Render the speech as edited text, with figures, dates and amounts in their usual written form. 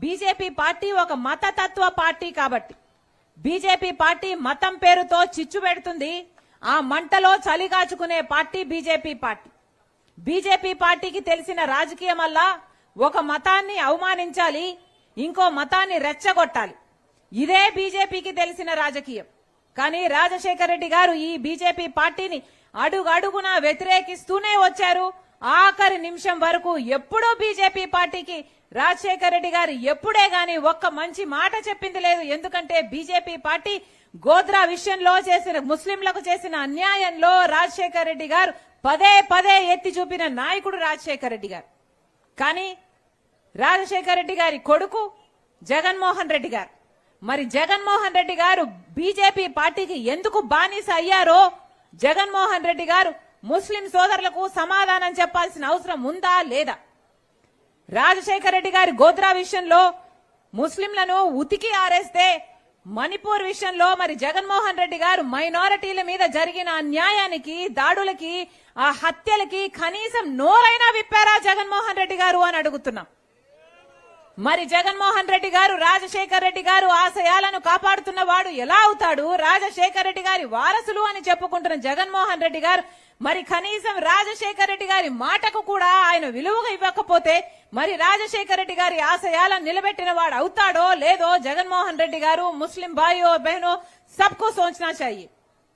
BJP party ఒక మతతత్వ party కాబట్టి బీజేపీ పార్టీ మతం పేరుతో చిచ్చు పెడుతుంది. ఆ మంటలో చలిగాచుకునే పార్టీ బీజేపీ పార్టీ. బీజేపీ పార్టీకి తెలిసిన రాజకీయం వల్ల ఒక మతాన్ని అవమానించాలి, ఇంకో మతాన్ని రెచ్చగొట్టాలి. ఇదే బీజేపీకి తెలిసిన రాజకీయం. కానీ రాజశేఖర రెడ్డి గారు ఈ బీజేపీ పార్టీని అడుగడుగునా వ్యతిరేకిస్తూనే వచ్చారు. ఆఖరి నిమిషం వరకు ఎప్పుడూ బీజేపీ పార్టీకి రాజశేఖర రెడ్డి గారు ఎప్పుడే గాని ఒక్క మంచి మాట చెప్పింది లేదు. ఎందుకంటే బీజేపీ పార్టీ గోద్రా విషయంలో చేసిన ముస్లింలకు చేసిన అన్యాయంలో రాజశేఖర రెడ్డి గారు పదే పదే ఎత్తి చూపిన నాయకుడు రాజశేఖర రెడ్డి గారు. కానీ రాజశేఖర రెడ్డి గారి కొడుకు జగన్మోహన్ రెడ్డి గారు, మరి జగన్మోహన్ రెడ్డి గారు బీజేపీ పార్టీకి ఎందుకు బానిస అయ్యారో జగన్మోహన్ రెడ్డి గారు ముస్లిం సోదరులకు సమాధానం చెప్పాల్సిన అవసరం ఉందా లేదా? రాజశేఖర రెడ్డి గారి గోద్రా విషయంలో ముస్లింలను ఉతికి ఆరేస్తే మణిపూర్ విషయంలో మరి జగన్మోహన్ రెడ్డి గారు మైనారిటీల మీద జరిగిన అన్యాయానికి, దాడులకి, ఆ హత్యలకి కనీసం నోరైనా విప్పారా జగన్మోహన్ రెడ్డి గారు అని అడుగుతున్నాం. మరి జగన్మోహన్ రెడ్డి గారు రాజశేఖర రెడ్డి గారు ఆశయాలను కాపాడుతున్న వాడు ఎలా అవుతాడు? రాజశేఖర రెడ్డి గారి వారసులు అని చెప్పుకుంటున్న జగన్మోహన్ రెడ్డి గారు మరి కనీసం రాజశేఖర రెడ్డి గారి మాటకు కూడా ఆయన విలువగా ఇవ్వకపోతే మరి రాజశేఖర రెడ్డి గారి ఆశయాలను నిలబెట్టిన వాడు అవుతాడో లేదో జగన్మోహన్ రెడ్డి గారు, ముస్లిం భాయో బహనో సబ్కు సోచనా చాహియే.